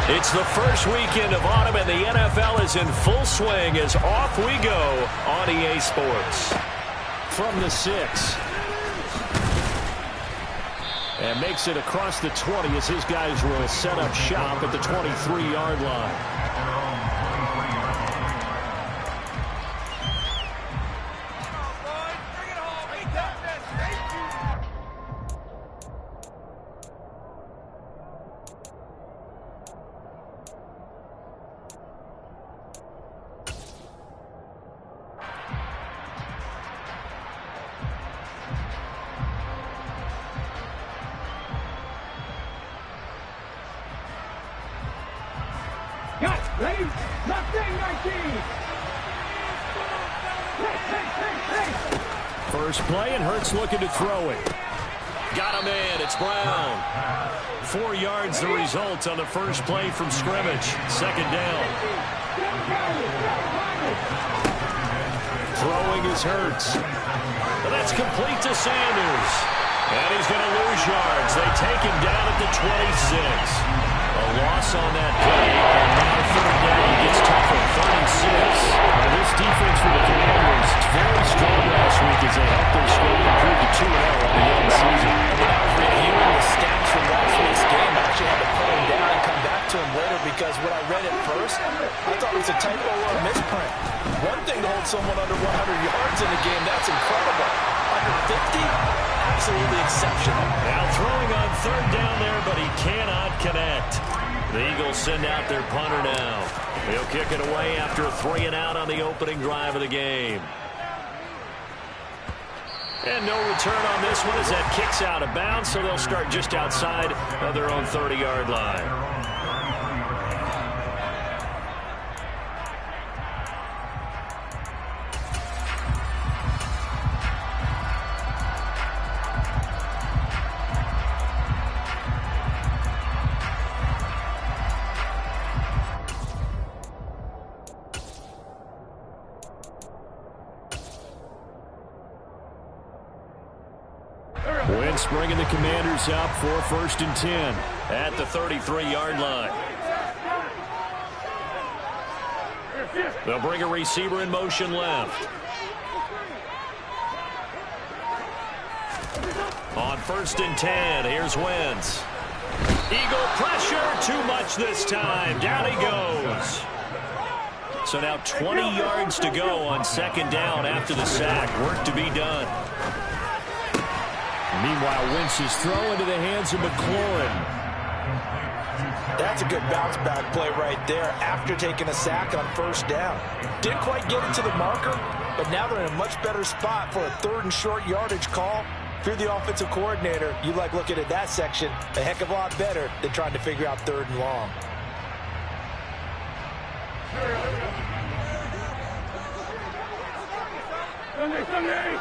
It's the first weekend of autumn, and the NFL is in full swing as off we go on EA Sports. From the 6. And makes it across the 20 as his guys will set up shop at the 23-yard line. First play, and Hurts looking to throw it. Got him in. It's Brown. 4 yards the result on the first play from scrimmage. Second down. Throwing is Hurts. That's complete to Sanders. And he's going to lose yards. They take him down at the 26. A loss on that play, and now third down gets tougher. 36. Now this defense for the Commanders is very strong last week as they helped their squad improve to 2-0 on the young season. When I was reviewing the stats from last week's game, I actually had to put him down and come back to him later because when I read it first, I thought it was a typo or a misprint. One thing to hold someone under 100 yards in a game, that's incredible. Under 50? Absolutely exceptional. Now throwing on third down there, but he cannot connect. The Eagles send out their punter now. He'll kick it away after a 3-and-out on the opening drive of the game. And no return on this one as that kicks out of bounds, so they'll start just outside of their own 30-yard line. Wentz bringing the Commanders up for first and 10 at the 33-yard line. They'll bring a receiver in motion left. On first and 10, here's Wentz. Eagle pressure, too much this time. Down he goes. So now 20 yards to go on second down after the sack. Work to be done. Meanwhile, Wentz's throw into the hands of McLaurin. That's a good bounce-back play right there after taking a sack on first down. Didn't quite get it to the marker, but now they're in a much better spot for a third and short yardage call. If you're the offensive coordinator, you like looking at that section a heck of a lot better than trying to figure out third and long. Sunday.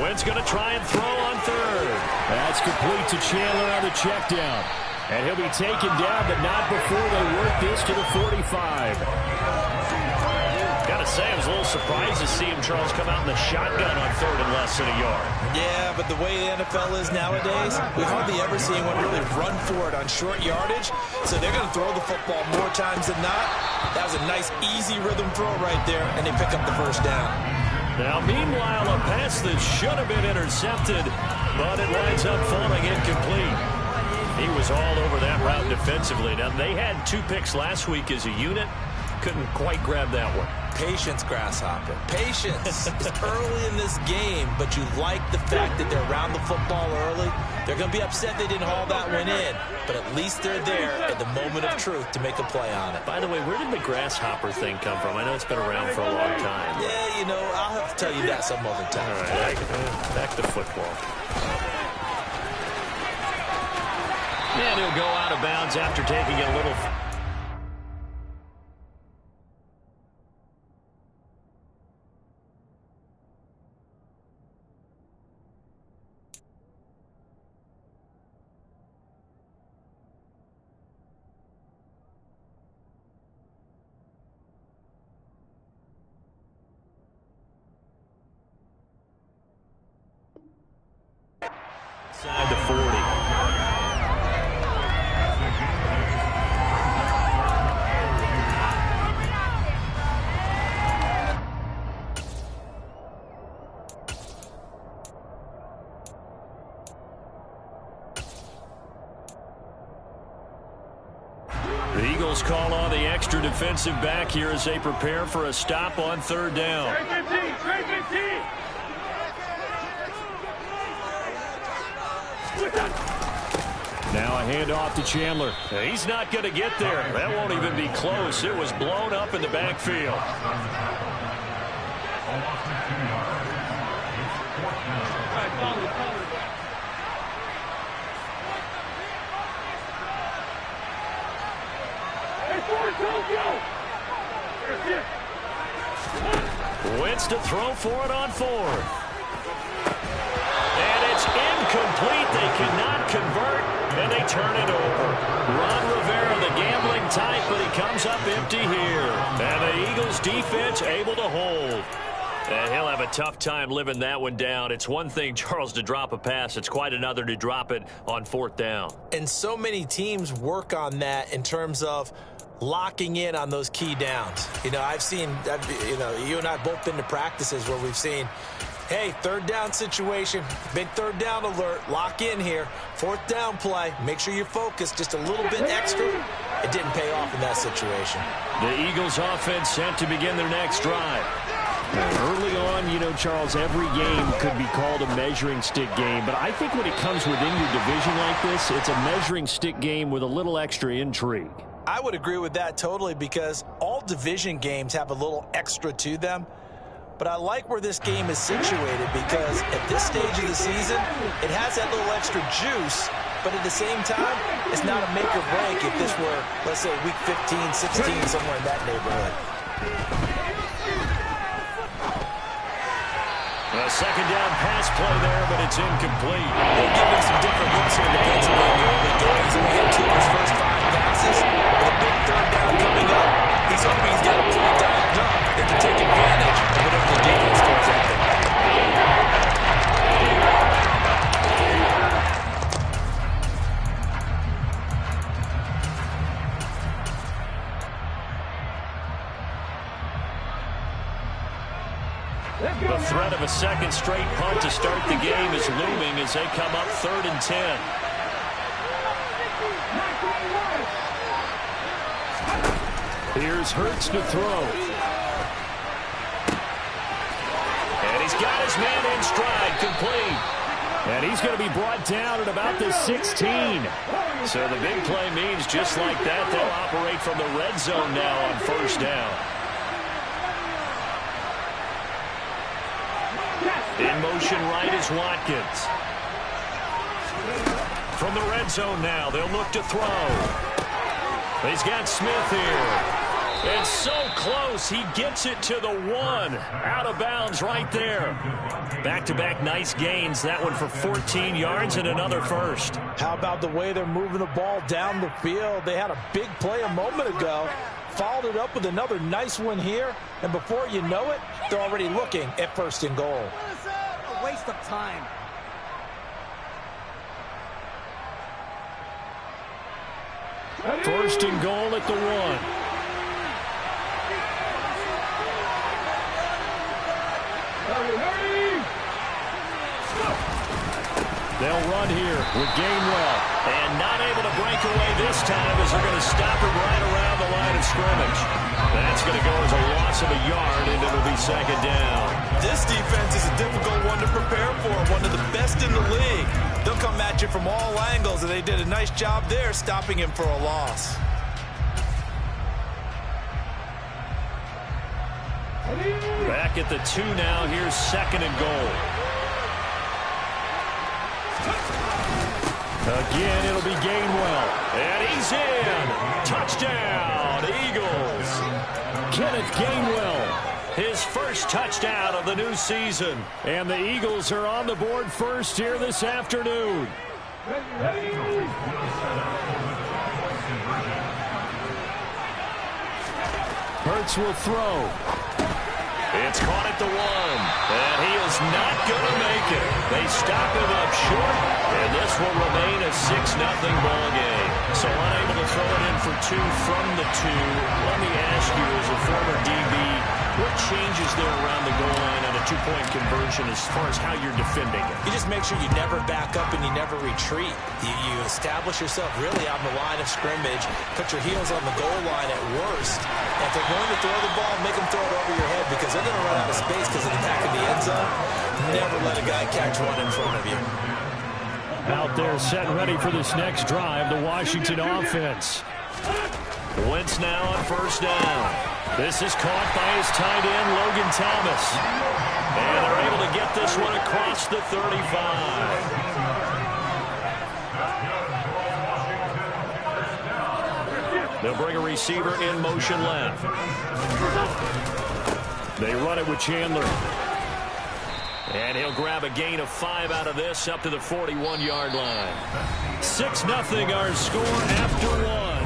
Wentz going to try and throw on third. That's complete to Chandler on the check down. And he'll be taken down, but not before they work this to the 45. Got to say, I was a little surprised to see him, Charles, come out in the shotgun on third and less than a yard. Yeah, but the way the NFL is nowadays, we hardly ever see anyone really run for it on short yardage. So they're going to throw the football more times than not. That was a nice, easy rhythm throw right there, and they pick up the first down. Now, meanwhile, a pass that should have been intercepted, but it winds up falling incomplete. He was all over that route defensively. Now, they had 2 picks last week as a unit. Couldn't quite grab that one. Patience, Grasshopper. Patience. It's early in this game, but you like the fact that they're around the football early. They're going to be upset they didn't haul that one in, but at least they're there at the moment of truth to make a play on it. By the way, where did the Grasshopper thing come from? I know it's been around for a long time. Yeah, you know, I'll have to tell you that some other time. All right, back to football. And he'll go out of bounds after taking a little... Eagles call on the extra defensive back here as they prepare for a stop on third down. Now a handoff to Chandler. He's not going to get there. That won't even be close. It was blown up in the backfield. Wentz to throw for it on fourth. And it's incomplete. They cannot convert, and they turn it over. Ron Rivera, the gambling type, but he comes up empty here. And the Eagles defense able to hold. And he'll have a tough time living that one down. It's one thing, Charles, to drop a pass. It's quite another to drop it on fourth down. And so many teams work on that in terms of locking in on those key downs. You know, you and I have both been to practices where we've seen, hey, third down situation, big third down alert, lock in here, fourth down play, make sure you're focused just a little bit extra. It didn't pay off in that situation. The Eagles offense set to begin their next drive. Early on, you know, Charles, every game could be called a measuring stick game, but I think when it comes within your division like this, it's a measuring stick game with a little extra intrigue. I would agree with that totally, because all division games have a little extra to them. But I like where this game is situated, because at this stage of the season, it has that little extra juice, but at the same time, it's not a make or break if this were, let's say, week 15, 16, somewhere in that neighborhood. A second down pass play there, but it's incomplete. They'll give him some different looks here defensively in the early goings. He's only had 2 of his first 5 passes. With a big third down coming up, he's hoping he's got a pretty dialed up that can take advantage of whatever the defense throws at them. The threat of a second straight punt to start the game is looming as they come up 3rd and 10. Here's Hurts to throw. And he's got his man in stride, complete. And he's going to be brought down at about the 16. So the big play means just like that, they'll operate from the red zone now on first down. In motion right is Watkins. From the red zone now, they'll look to throw. He's got Smith here. It's so close, he gets it to the 1. Out of bounds right there. Back-to-back nice gains. That one for 14 yards and another first. How about the way they're moving the ball down the field? They had a big play a moment ago. Followed it up with another nice one here. And before you know it, they're already looking at 1st and goal. A waste of time. First and goal at the 1. They'll run here with Gainwell. And not able to break away this time as they're going to stop him right around the line of scrimmage. That's going to go as a loss of a yard, and it'll be second down. This defense is a difficult one to prepare for, one of the best in the league. They'll come at you from all angles, and they did a nice job there stopping him for a loss. Back at the 2 now. Here's 2nd and goal. Again, it'll be Gainwell. And he's in. Touchdown, Eagles. Kenneth Gainwell. His first touchdown of the new season. And the Eagles are on the board first here this afternoon. Hurts will throw. It's caught at the 1, and he is not going to make it. They stop him up short, and this will remain a 6-0 ball game. So unable to throw it in for 2 from the 2. Let me ask you, as a former DB, What changes there around the goal line on a two-point conversion as far as how you're defending it? You just make sure you never back up and you never retreat. You establish yourself really on the line of scrimmage, put your heels on the goal line at worst. And if they're going to throw the ball, make them throw it over your head because they're going to run out of space because of the back of the end zone. Never let a guy catch one in front of you. Out there set and ready for this next drive, the Washington offense. Wentz now on first down. This is caught by his tight end, Logan Thomas. And they're able to get this one across the 35. They'll bring a receiver in motion left. They run it with Chandler. And he'll grab a gain of 5 out of this up to the 41-yard line. 6-0 our score after 1.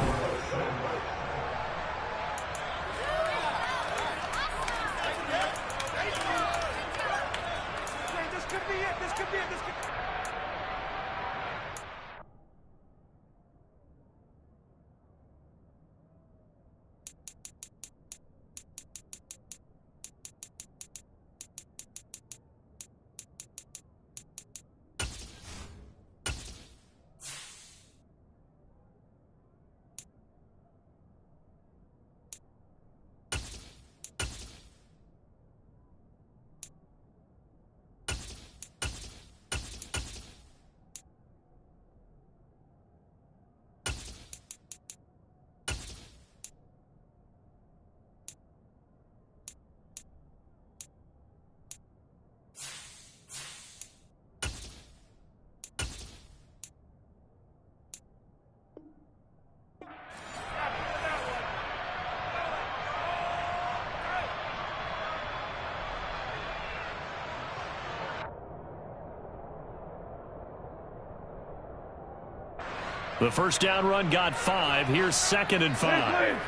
The first down run got 5. Here's 2nd and 5.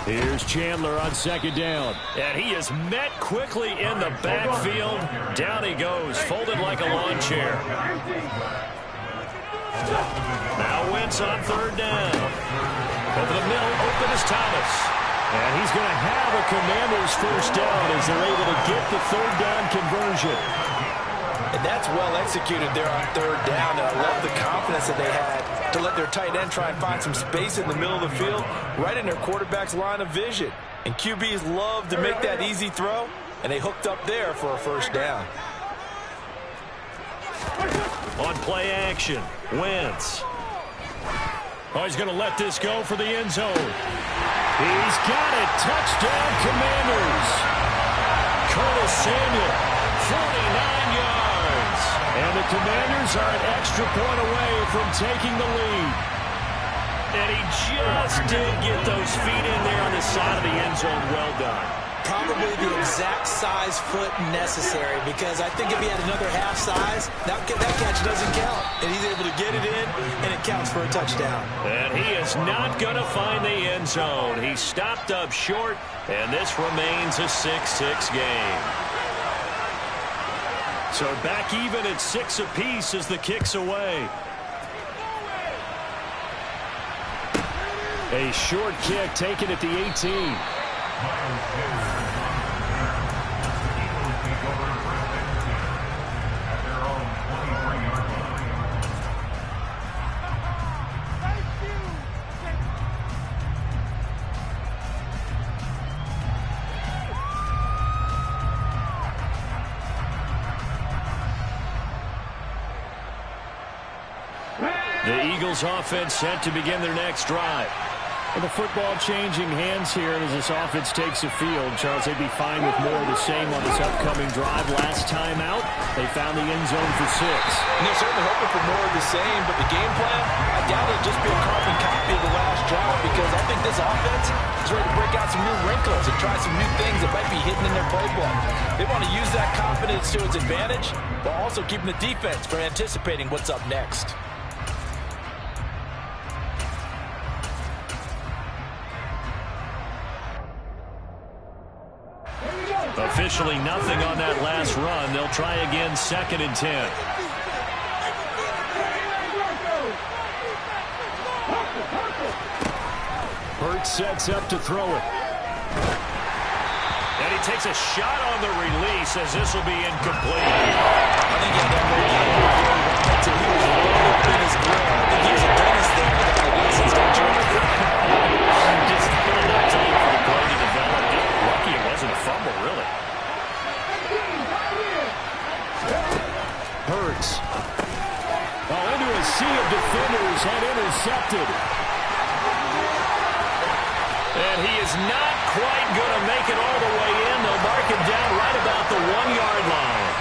Here's Chandler on 2nd down. And he is met quickly in the backfield. Down he goes, folded like a lawn chair. Now Wentz on 3rd down. Over the middle, open is Thomas. And he's going to have a Commanders first down as they're able to get the 3rd down conversion. And that's well executed there on 3rd down. And I love the confidence that they had to let their tight end try and find some space in the middle of the field, right in their quarterback's line of vision. And QBs love to make that easy throw, and they hooked up there for a first down. On play action, Wentz. Oh, he's going to let this go for the end zone. He's got it. Touchdown, Commanders. Curtis Samuel, 49 yards. And the Commanders are an extra point away from taking the lead. And he just did get those feet in there on the side of the end zone. Well done. Probably the exact size foot necessary, because I think if he had another half size, that catch doesn't count. And he's able to get it in, and it counts for a touchdown. And he is not going to find the end zone. He stopped up short, and this remains a 6-6 game. So back even at 6 apiece as the kick's away. A short kick taken at the 18. The Eagles offense set to begin their next drive. Well, the football changing hands here as this offense takes the field. Charles, they'd be fine with more of the same on this upcoming drive. Last time out, they found the end zone for 6. And they're certainly hoping for more of the same, but the game plan, I doubt it'll just be a carbon copy of the last drive, because I think this offense is ready to break out some new wrinkles and try some new things that might be hidden in their playbook. They want to use that confidence to its advantage, while also keeping the defense from anticipating what's up next. Officially nothing on that last run. They'll try again, 2nd and 10. Hurts sets up to throw it. And he takes a shot on the release as this will be incomplete. I think he had that move where he wanted to. He was rolling in his grill. I think he was a dentist there. Since just enough time for the play to develop. Just lucky it wasn't a fumble, really. Hurts. Into a sea of defenders and intercepted. And he is not quite going to make it all the way in. They'll mark him down right about the 1-yard line.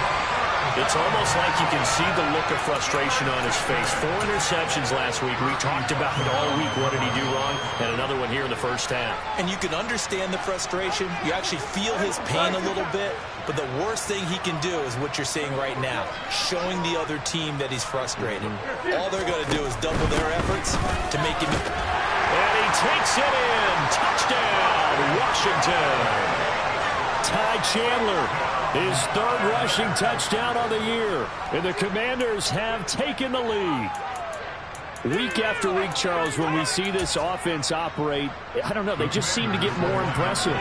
It's almost like you can see the look of frustration on his face. 4 interceptions last week. We talked about it all week. What did he do wrong? And another one here in the first half. And you can understand the frustration. You actually feel his pain a little bit. But the worst thing he can do is what you're seeing right now, showing the other team that he's frustrated. All they're going to do is double their efforts to make him... And he takes it in. Touchdown, Washington. Ty Chandler, his 3rd rushing touchdown on the year. And the Commanders have taken the lead. Week after week, Charles, when we see this offense operate, I don't know, they just seem to get more impressive.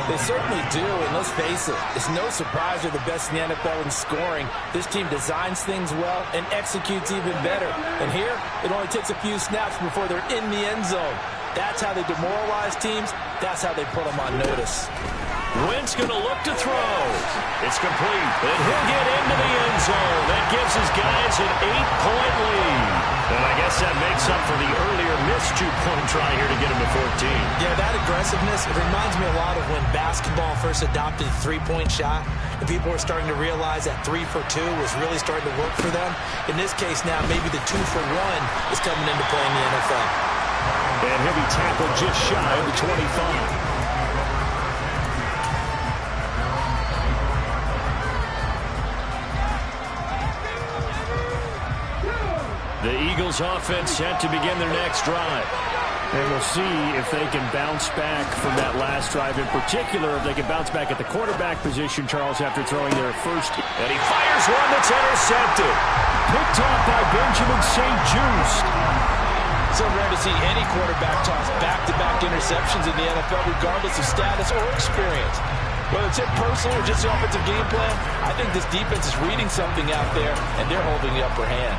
They certainly do, and let's face it, it's no surprise they're the best in the NFL in scoring. This team designs things well and executes even better. And here, it only takes a few snaps before they're in the end zone. That's how they demoralize teams. That's how they put them on notice. Wentz going to look to throw. It's complete. And he'll get into the end zone. That gives his guys an 8-point lead. And I guess that makes up for the earlier missed 2-point try here to get him to 14. Yeah, that aggressiveness, it reminds me a lot of when basketball first adopted the 3-point shot. And people were starting to realize that 3 for 2 was really starting to work for them. In this case now, maybe the 2 for 1 is coming into play in the NFL. And he'll be tackled just shy of the 25. The Eagles offense set to begin their next drive. And we'll see if they can bounce back from that last drive. In particular, if they can bounce back at the quarterback position, Charles, after throwing their first. And he fires one that's intercepted. Picked off by Benjamin St. Just. So rare to see any quarterback toss back-to-back interceptions in the NFL, regardless of status or experience. Whether it's him personally or just the offensive game plan, I think this defense is reading something out there, and they're holding the upper hand.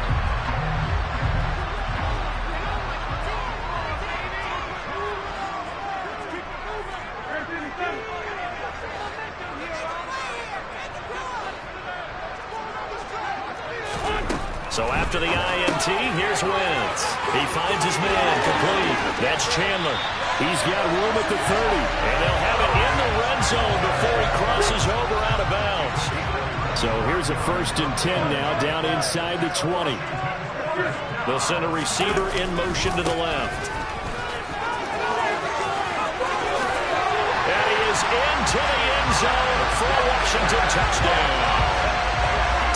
So after the INT, here's Wentz. He finds his man complete. That's Chandler. He's got room at the 30. And they'll have it in the red zone before he crosses over out of bounds. So here's a 1st and 10 now, down inside the 20. They'll send a receiver in motion to the left. And he is into the end zone for a Washington touchdown.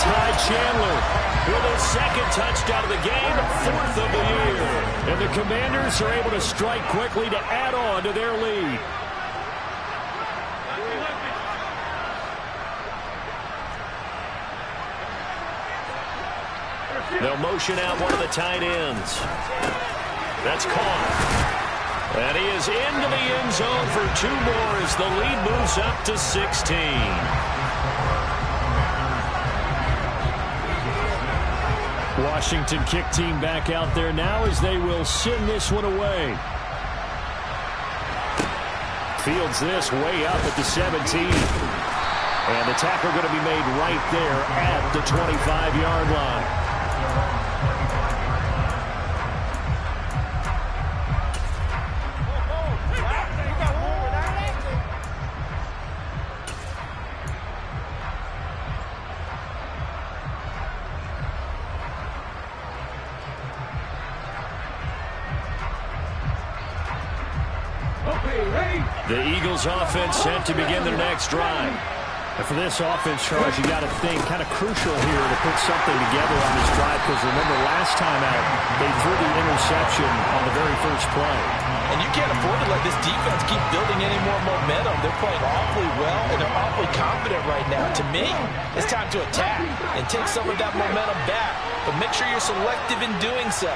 Ty Chandler with his 2nd touchdown of the game, 4th of the year. And the Commanders are able to strike quickly to add on to their lead. They'll motion out one of the tight ends. That's caught. And he is into the end zone for 2 more as the lead moves up to 16. Washington kick team back out there now as they will send this one away. Fields this way up at the 17. And the tackle going to be made right there at the 25-yard line. The Eagles offense set to begin their next drive. And for this offense, Charles, you got to think kind of crucial here to put something together on this drive, because remember last time out they threw the interception on the very first play. And you can't afford to let this defense keep building any more momentum. They're playing awfully well, and they're awfully confident right now. To me, it's time to attack and take some of that momentum back. But make sure you're selective in doing so.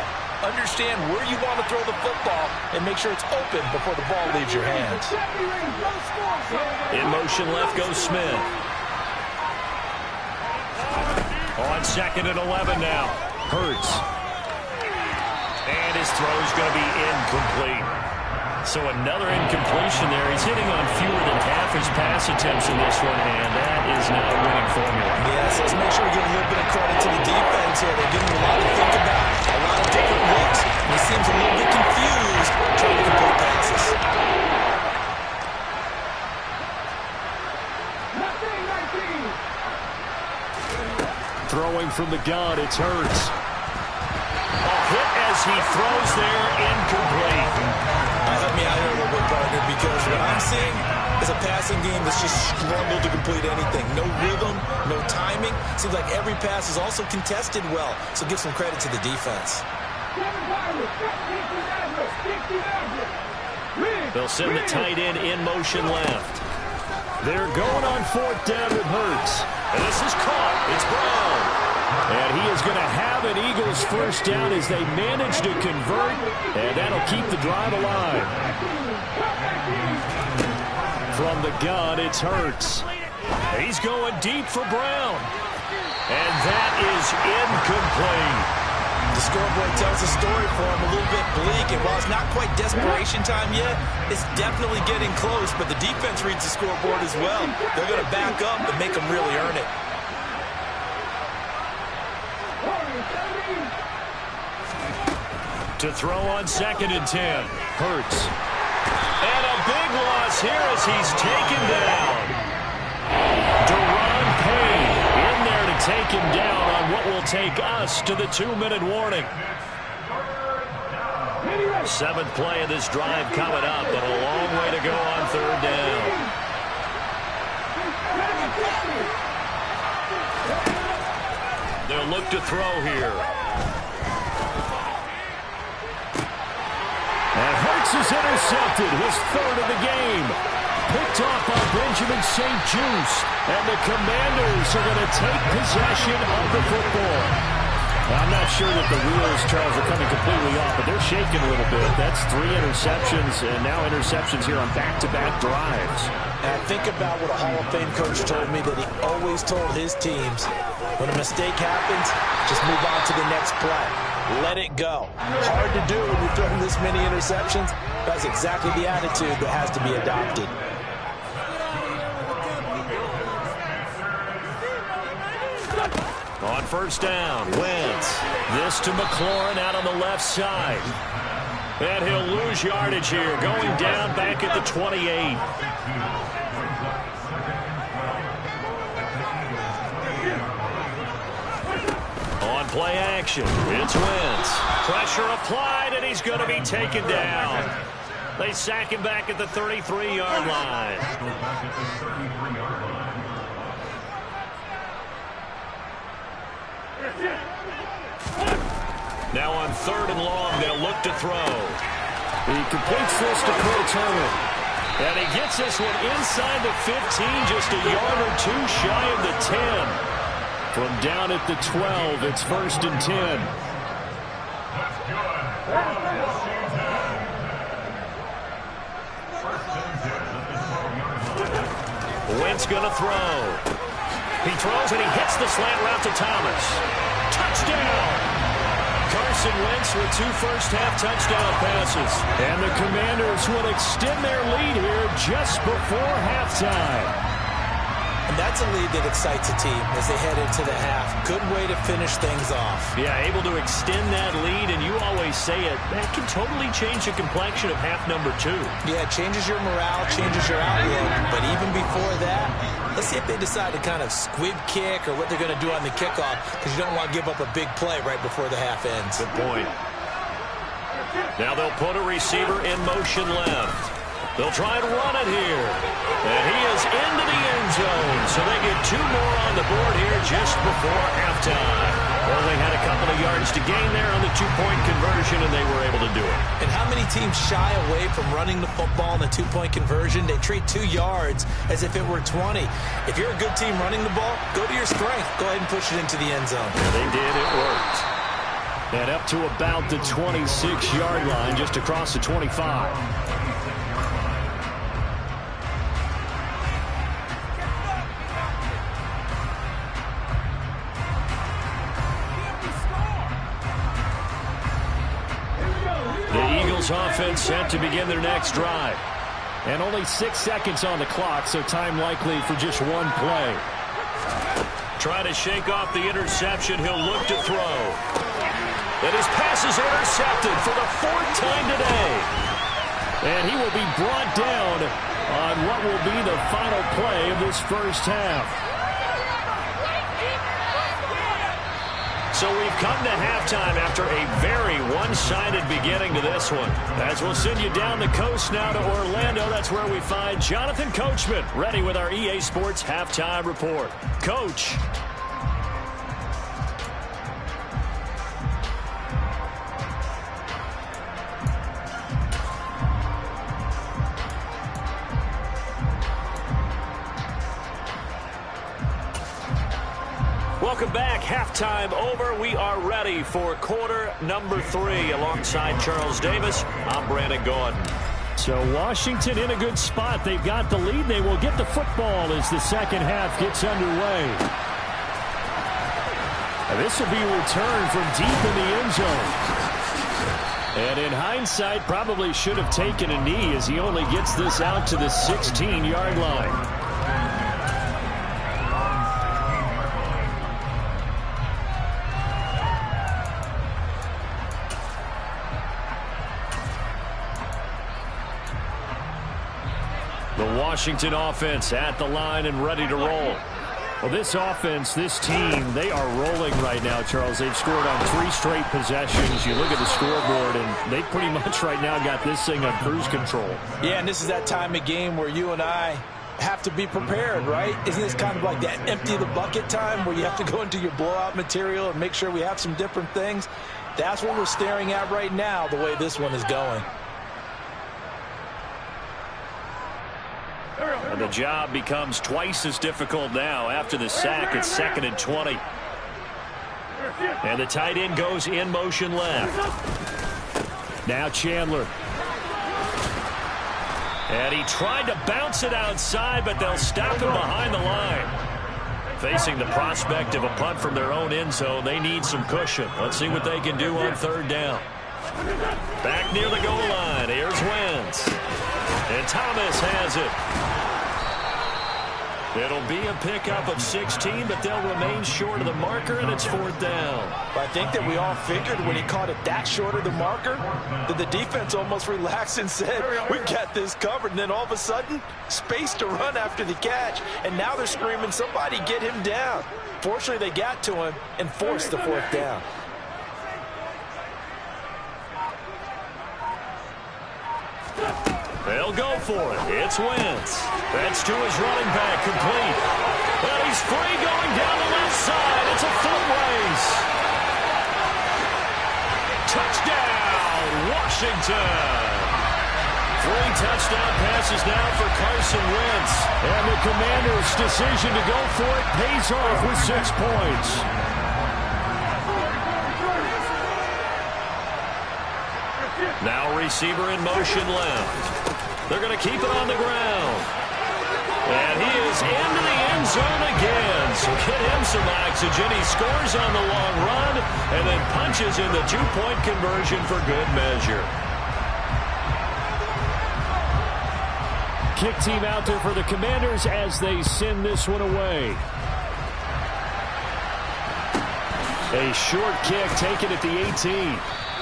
Understand where you want to throw the football and make sure it's open before the ball leaves your hands. In motion left goes Smith. On 2nd and 11 now. Hurts. And his throw's going to be incomplete. So another incompletion there. He's hitting on fewer than half his pass attempts in this one, and that is not a winning formula. Yes, let's make sure we give a little bit of credit to the defense here. They're giving him a lot to think about, a lot of different looks, and he seems a little bit confused trying to complete passes. Throwing from the gun, it's Hurts. A hit as he throws there, incomplete. Help me out here a little bit, partner, because what I'm seeing is a passing game that's just struggled to complete anything. No rhythm, no timing. Seems like every pass is also contested well, so give some credit to the defense. They'll send the tight end in motion left. They're going on 4th down with Hurts. And this is caught. It's Brown. And he is going to have an Eagles first down as they manage to convert, and that'll keep the drive alive. From the gun, it's Hurts. He's going deep for Brown. And that is incomplete. The scoreboard tells a story for him, a little bit bleak, and while it's not quite desperation time yet, it's definitely getting close, but the defense reads the scoreboard as well. They're going to back up and make them really earn it. To throw on 2nd and 10. Hurts. And a big loss here as he's taken down. Deron Payne in there to take him down on what will take us to the 2-minute warning. 7th play of this drive coming up, but a long way to go on 3rd down. They'll look to throw here. And Hurts is intercepted, his 3rd of the game. Picked off by Benjamin St. Juste. And the Commanders are going to take possession of the football. Now, I'm not sure that the wheels, Charles, are coming completely off, but they're shaking a little bit. That's 3 interceptions, and now interceptions here on back-to-back drives. And I think about what a Hall of Fame coach told me that he always told his teams, when a mistake happens, just move on to the next play. Let it go. Hard to do when you're throwing this many interceptions. That's exactly the attitude that has to be adopted. On 1st down, Wentz. This to McLaurin out on the left side. And he'll lose yardage here, going down back at the 28. On play action, it's Wentz. Pressure applied, and he's going to be taken down. They sack him back at the 33-yard line. Now on 3rd and long, they'll look to throw. He completes this to Cole Turner. And he gets this one inside the 15, just a yard or 2 shy of the 10. From down at the 12, it's 1st and 10. Wentz going to throw. He throws and he hits the slant route to Thomas. Touchdown! Carson Wentz with 2 first-half touchdown passes. And the Commanders will extend their lead here just before halftime. And that's a lead that excites a team as they head into the half. Good way to finish things off. Yeah, able to extend that lead, and you always say it, that can totally change the complexion of half number 2. Yeah, it changes your morale, changes your outlook. But even before that, let's see if they decide to kind of squib kick or what they're going to do on the kickoff, because you don't want to give up a big play right before the half ends. Good point. Now they'll put a receiver in motion left. They'll try and run it here. And he is into the end zone. So they get 2 more on the board here just before halftime. Only had a couple of yards to gain there on the 2-point conversion, and they were able to do it. And how many teams shy away from running the football in the 2-point conversion? They treat 2 yards as if it were 20. If you're a good team running the ball, go to your strength. Go ahead and push it into the end zone. Yeah, they did. It worked. And up to about the 26-yard line, just across the 25. Offense set to begin their next drive. And only 6 seconds on the clock, so time likely for just one play. Trying to shake off the interception. He'll look to throw. And his pass is intercepted for the 4th time today. And he will be brought down on what will be the final play of this first half. So we've come to halftime after a very one-sided beginning to this one. As we'll send you down the coast now to Orlando, that's where we find Jonathan Coachman ready with our EA Sports Halftime Report. Coach. Welcome back. Halftime over. We are ready for quarter number 3. Alongside Charles Davis, I'm Brandon Gordon. So Washington in a good spot. They've got the lead. They will get the football as the second half gets underway. And this will be returned from deep in the end zone. And in hindsight, probably should have taken a knee as he only gets this out to the 16-yard line. Washington offense at the line and ready to roll. Well, this offense, this team, they are rolling right now, Charles. They've scored on 3 straight possessions. You look at the scoreboard, and they pretty much right now got this thing on cruise control. Yeah, and this is that time of game where you and I have to be prepared, right? Isn't this kind of like that empty the bucket time where you have to go into your blowout material and make sure we have some different things? That's what we're staring at right now, the way this one is going. And the job becomes twice as difficult now after the sack. It's 2nd and 20. And the tight end goes in motion left. Now Chandler. And he tried to bounce it outside, but they'll stop him behind the line. Facing the prospect of a punt from their own end zone, they need some cushion. Let's see what they can do on 3rd down. Back near the goal line. Here's Wentz. And Thomas has it. It'll be a pickup of 16, but they'll remain short of the marker, and it's 4th down. I think that we all figured when he caught it that short of the marker that the defense almost relaxed and said, we got this covered. And then all of a sudden, space to run after the catch. And now they're screaming, somebody get him down. Fortunately, they got to him and forced the 4th down. They'll go for it. It's Wentz. That's to his running back, complete. Well, he's free going down the left side. It's a foot race. Touchdown, Washington. 3 touchdown passes now for Carson Wentz. And the Commanders' decision to go for it pays off with 6 points. Now receiver in motion left. They're going to keep it on the ground. And he is into the end zone again. So get him some oxygen. He scores on the long run and then punches in the 2-point conversion for good measure. Kick team out there for the Commanders as they send this one away. A short kick taken at the 18.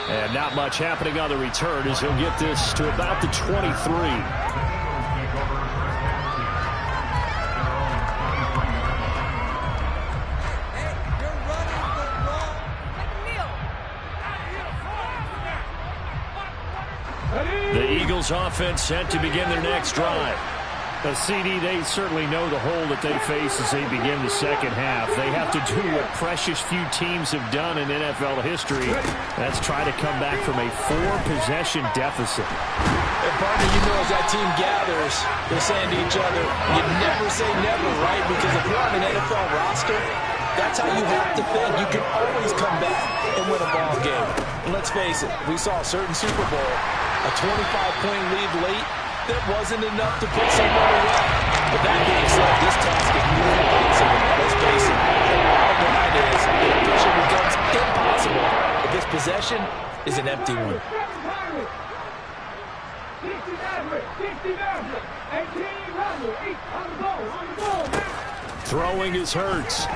And not much happening on the return as he'll get this to about the 23. The Eagles offense set to begin their next drive. CD, they certainly know the hole that they face as they begin the second half. They have to do what precious few teams have done in NFL history. That's try to come back from a 4-possession deficit. And partner, you know, as that team gathers, they're saying to each other, you never say never, right? Because if you're on an NFL roster, That's how you have to think. You can always come back and win a ball game. And let's face it, we saw a certain Super Bowl, a 25-point lead late, that wasn't enough to put someone away. But that being said, this task is nearly impossible. Let's face it, the bottom line is the mission becomes impossible if this possession is an empty one. Throwing is Hurts.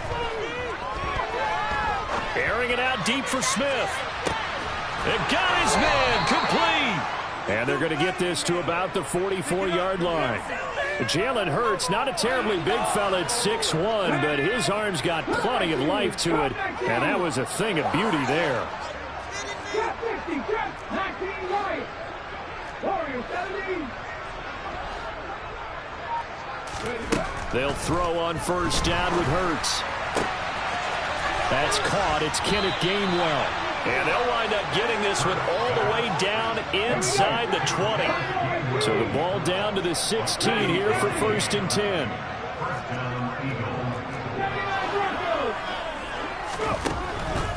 Airing it out deep for Smith. They've got his man complete. And they're going to get this to about the 44-yard line. Jalen Hurts, not a terribly big fella at 6'1", but his arms got plenty of life to it. And that was a thing of beauty there. They'll throw on first down with Hurts. That's caught. It's Kenneth Gainwell. And they'll wind up getting this one all the way down inside the 20. So the ball down to the 16 here for 1st and 10.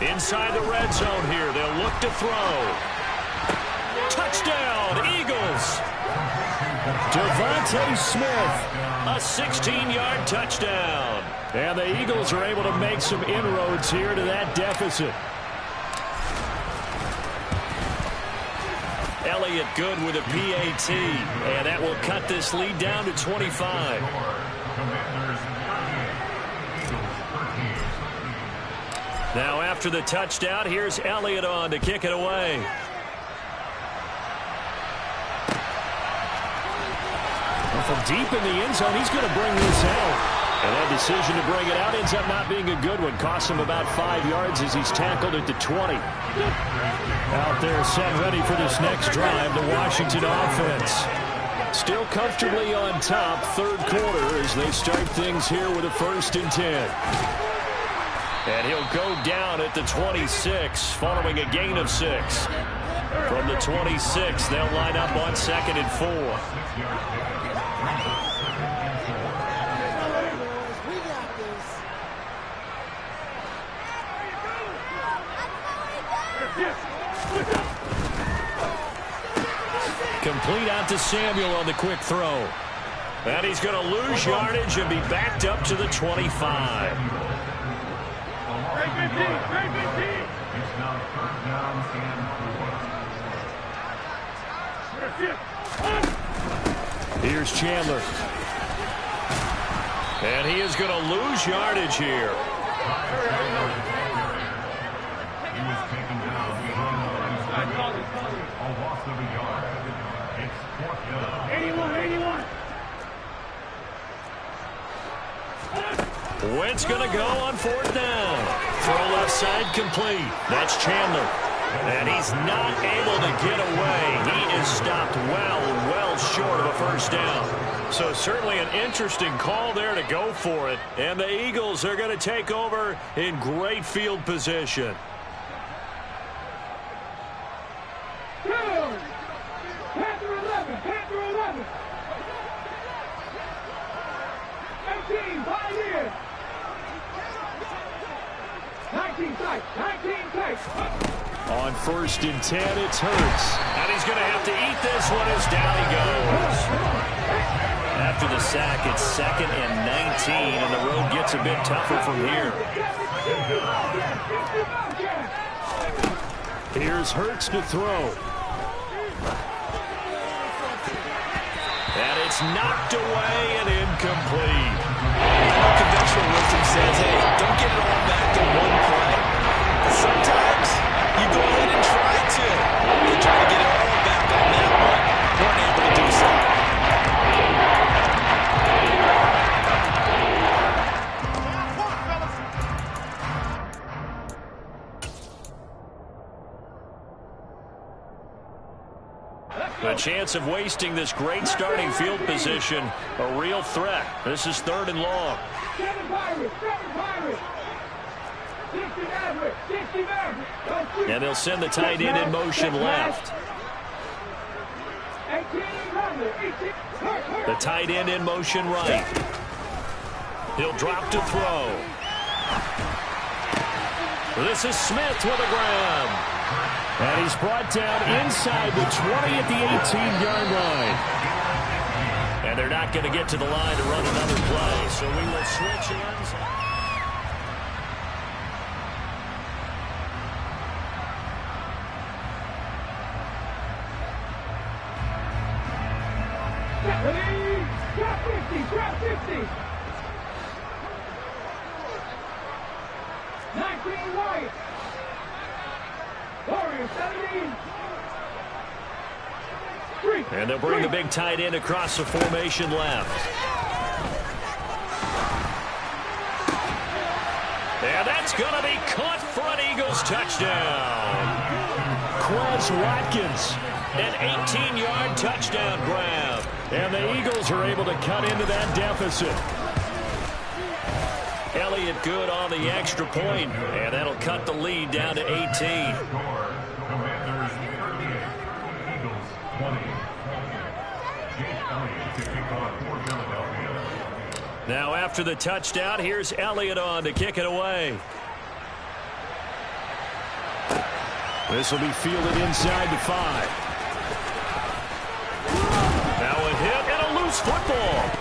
Inside the red zone here. They'll look to throw. Touchdown, Eagles. Devontae Smith, a 16-yard touchdown. And the Eagles are able to make some inroads here to that deficit. Elliott good with a PAT, and that will cut this lead down to 25. Now after the touchdown, here's Elliott on to kick it away. From deep in the end zone, he's going to bring this out. And that decision to bring it out ends up not being a good one. Costs him about 5 yards as he's tackled at the 20. Out there set ready for this next drive, the Washington offense. Still comfortably on top, third quarter as they start things here with a 1st and 10. And he'll go down at the 26 following a gain of 6. From the 26, they'll line up on 2nd and 4. Complete out to Samuel on the quick throw. And he's going to lose yardage and be backed up to the 25. Here's Chandler. And he is going to lose yardage here. Wentz going to go on 4th down. Throw left side complete. That's Chandler. And he's not able to get away. He is stopped well short of a 1st down. So certainly an interesting call there to go for it. And the Eagles are going to take over in great field position. On 1st and 10, it's Hurts. And he's going to have to eat this one as down he goes. After the sack, it's 2nd and 19, and the road gets a bit tougher from here. Here's Hurts to throw. And it's knocked away and incomplete. Conventional wisdom says, hey, don't get it all back in one play. Sometimes you go ahead and try to. They try to get it all back on that one. Weren't able to do so. A chance of wasting this great starting field position. A real threat. This is 3rd and long. And they'll send the tight end in motion left. The tight end in motion right. He'll drop to throw. This is Smith with a grab. And he's brought down inside the 20 at the 18-yard line. And they're not going to get to the line to run another play. So we will switch ends. Drop 50, drop 50. 19 White. Warriors 17. And they'll bring the big tight end across the formation left. And that's going to be caught for an Eagles touchdown. Quez Watkins, an 18-yard touchdown grab. And the Eagles are able to cut into that deficit. Elliott good on the extra point, and that'll cut the lead down to 18. Now after the touchdown, here's Elliott on to kick it away. This will be fielded inside the 5. Now a hit and a loose football.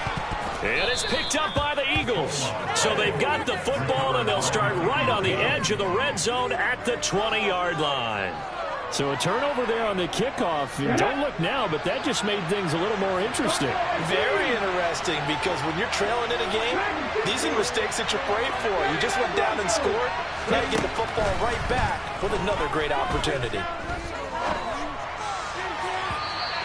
And it's picked up by the Eagles. So they've got the football, and they'll start right on the edge of the red zone at the 20-yard line. So a turnover there on the kickoff. Don't look now, but that just made things a little more interesting. Very interesting, because when you're trailing in a game, these are mistakes that you pray for. You just went down and scored. Now you get the football right back with another great opportunity.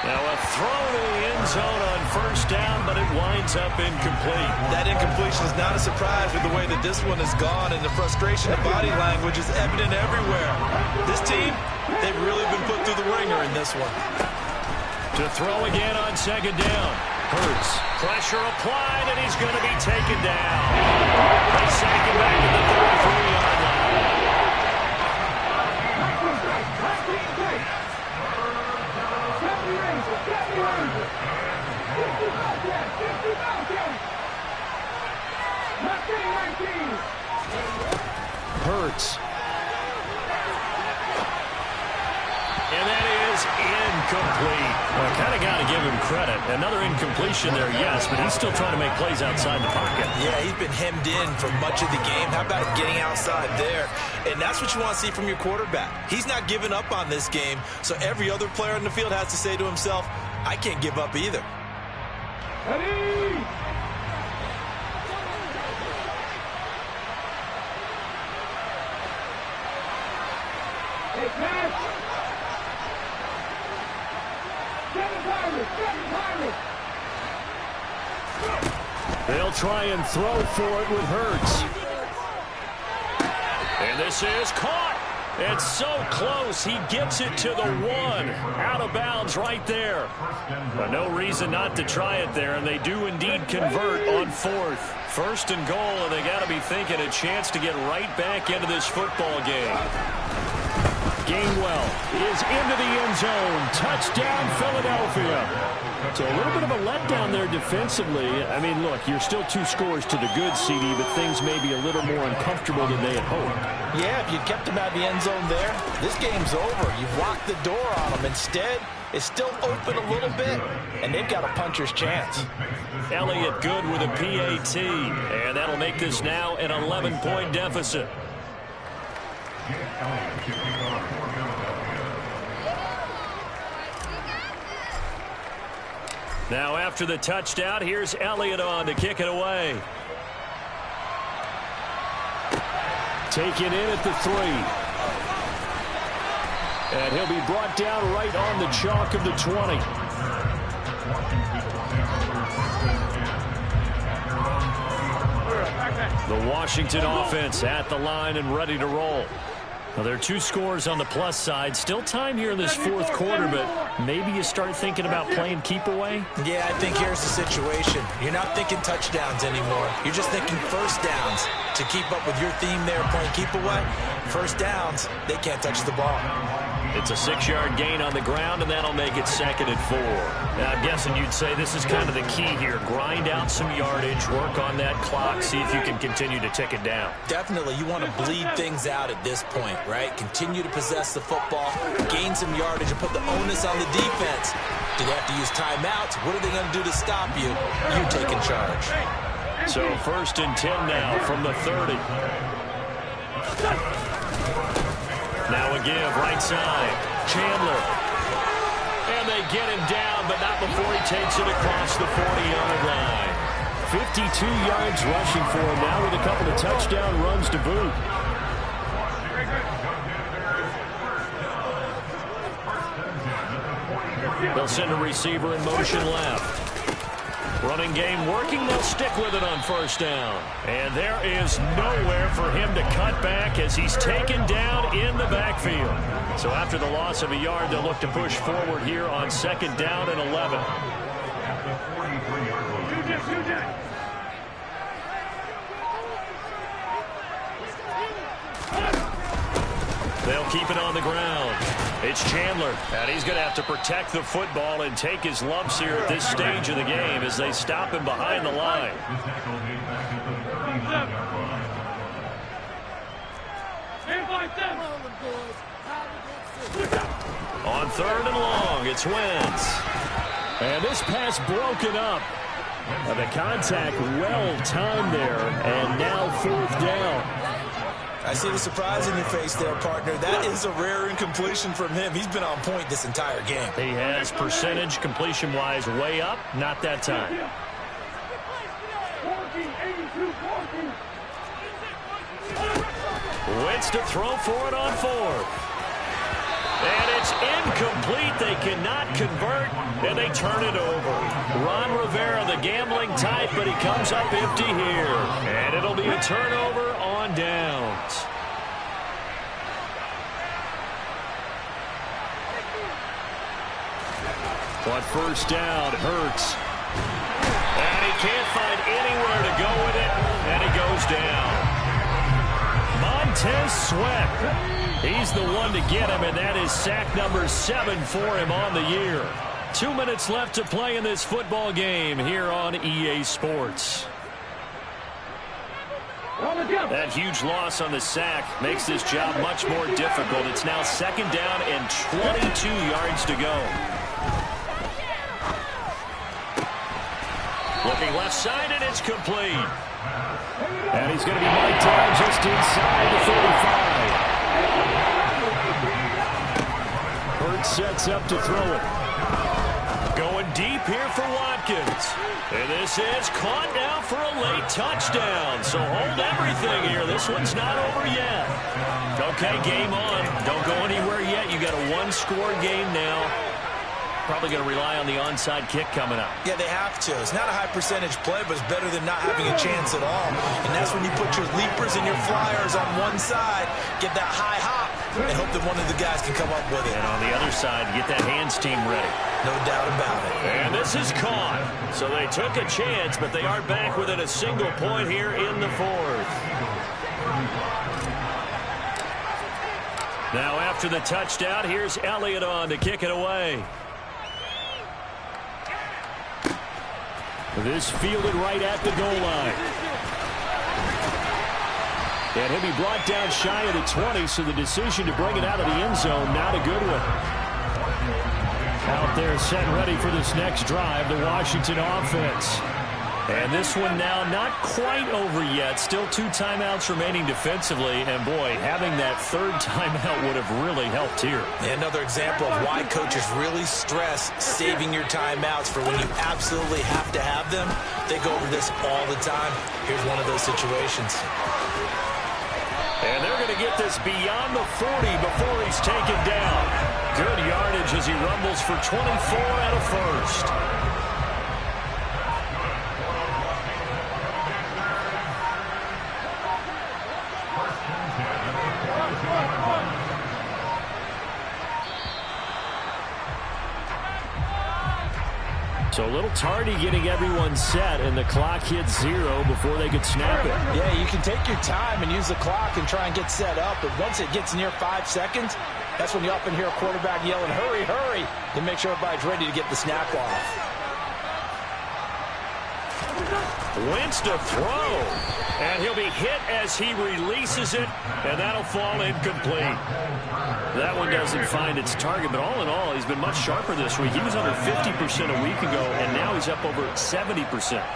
Now a throw to the end zone on first down, but it winds up incomplete. That incompletion is not a surprise with the way that this one has gone, and the frustration of body language is evident everywhere. This team, they've really been put through the ringer in this one. To throw again on second down. Hurts. Pressure applied, and he's going to be taken down. They sack him back to the 33-yard line. Hurts. And that is incomplete. Well, kind of got to give him credit. Another incompletion there, yes, but he's still trying to make plays outside the pocket. Yeah, he's been hemmed in for much of the game. How about him getting outside there? And that's what you want to see from your quarterback. He's not giving up on this game, so every other player in the field has to say to himself, I can't give up either. Ready? Take match. They'll try and throw for it with Hurts. And this is caught. It's so close. He gets it to the 1. Out of bounds right there. But no reason not to try it there, and they do indeed convert on 4th. First and goal, and they got to be thinking a chance to get right back into this football game. Gainwell is into the end zone. Touchdown, Philadelphia. So a little bit of a letdown there defensively. I mean, look, you're still 2 scores to the good, CD, but things may be a little more uncomfortable than they had hoped. Yeah, if you kept him out of the end zone there, this game's over. You've locked the door on him. Instead, it's still open a little bit, and they've got a puncher's chance. Elliott good with a PAT, and that'll make this now an 11-point deficit. Now after the touchdown, here's Elliott on to kick it away. Taken in at the 3. And he'll be brought down right on the chalk of the 20. The Washington offense at the line and ready to roll. Well, there are 2 scores on the plus side. Still time here in this 4th quarter, but maybe you start thinking about playing keep away? Yeah, I think here's the situation. You're not thinking touchdowns anymore. You're just thinking first downs. To keep up with your theme there, playing keep away, first downs, they can't touch the ball. It's a 6-yard gain on the ground, and that'll make it 2nd and 4. Now, I'm guessing you'd say this is kind of the key here. Grind out some yardage, work on that clock, see if you can continue to tick it down. Definitely, you want to bleed things out at this point, right? Continue to possess the football, gain some yardage, and put the onus on the defense. Do they have to use timeouts? What are they going to do to stop you? You taking charge. So 1st and 10 now from the 30. Now a give, right side. Chandler. And they get him down, but not before he takes it across the 40-yard line. 52 yards rushing for him now with a couple of touchdown runs to boot. They'll send a receiver in motion left. Running game working. They'll stick with it on 1st down. And there is nowhere for him to cut back as he's taken down in the backfield. So after the loss of a yard, they'll look to push forward here on 2nd down and 11. They'll keep it on the ground. It's Chandler, and he's going to have to protect the football and take his lumps here at this stage of the game as they stop him behind the line. On 3rd and long, it's Wentz. And this pass broken up. The contact well timed there, and now 4th down. I see the surprise in your face there, partner. That is a rare incompletion from him. He's been on point this entire game. He has percentage completion-wise way up. Not that time. Wentz to throw for it on 4th. And it's incomplete. They cannot convert, and they turn it over. Ron Rivera, the gambling type, but he comes up empty here. And it'll be a turnover on downs. On 1st down, Hurts. And he can't find anywhere to go with it, and he goes down. Montez Sweat. He's the one to get him, and that is sack number 7 for him on the year. 2 minutes left to play in this football game here on EA Sports. That huge loss on the sack makes this job much more difficult. It's now 2nd down and 22 yards to go. Looking left side, and it's complete. And he's going to be marked down just inside the 35. Hurts sets up to throw it. Going deep here for Watkins. And this is caught now for a late touchdown. So hold everything here. This one's not over yet. Okay, game on. Don't go anywhere yet. You got a 1-score game now. Probably going to rely on the onside kick coming up. Yeah, they have to. It's not a high percentage play, but it's better than not having a chance at all. And that's when you put your leapers and your flyers on one side, get that high hop, and hope that one of the guys can come up with it. And on the other side, get that hands team ready. No doubt about it. And this is caught. So they took a chance, but they are back within a single point here in the 4th. Now after the touchdown, here's Elliott on to kick it away. This fielded right at the goal line. And he'll be brought down shy of the 20, so the decision to bring it out of the end zone, not a good one. Out there set ready for this next drive, the Washington offense. And this one now not quite over yet. Still 2 timeouts remaining defensively. And, boy, having that 3rd timeout would have really helped here. Another example of why coaches really stress saving your timeouts for when you absolutely have to have them. They go over this all the time. Here's one of those situations. And they're going to get this beyond the 40 before he's taken down. Good yardage as he rumbles for 24 and a first. So a little tardy getting everyone set, and the clock hits 0 before they could snap it. Yeah, you can take your time and use the clock and try and get set up, but once it gets near 5 seconds, That's when you often hear a quarterback yelling, hurry, hurry, to make sure everybody's ready to get the snap off. Wentz to throw. And he'll be hit as he releases it, and that'll fall incomplete. That one doesn't find its target, but all in all, he's been much sharper this week. He was under 50% a week ago, and now he's up over 70%.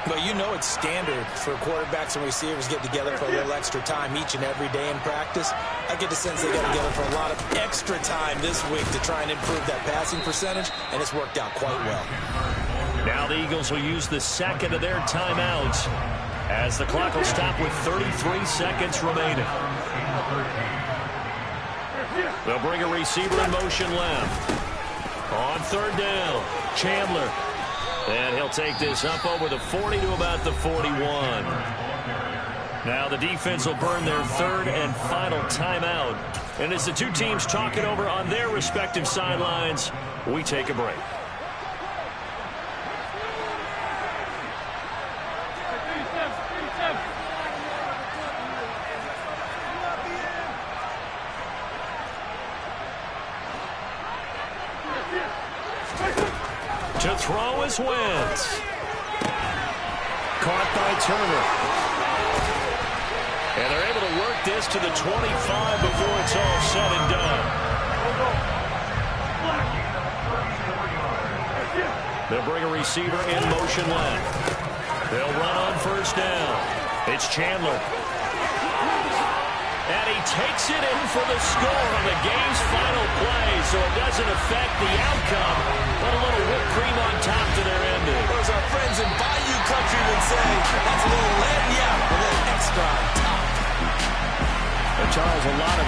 But you know it's standard for quarterbacks and receivers to get together for a little extra time each and every day in practice. I get the sense they got together for a lot of extra time this week to try and improve that passing percentage, and it's worked out quite well. Now the Eagles will use the second of their timeouts as the clock will stop with 33 seconds remaining. They'll bring a receiver in motion left. On third down, Chandler. And he'll take this up over the 40 to about the 41. Now the defense will burn their third and final timeout. And as the two teams talk it over on their respective sidelines, we take a break. To throw is Wentz. Caught by Turner. And they're able to work this to the 25 before it's all said and done. They'll bring a receiver in motion left. They'll run on first down. It's Chandler. And he takes it in for the score on the game's final play, so it doesn't affect the outcome, but a little whipped cream on top to their ending. Or as our friends in Bayou Country would say, that's a little letting out, a little extra on top. But Charles, a lot of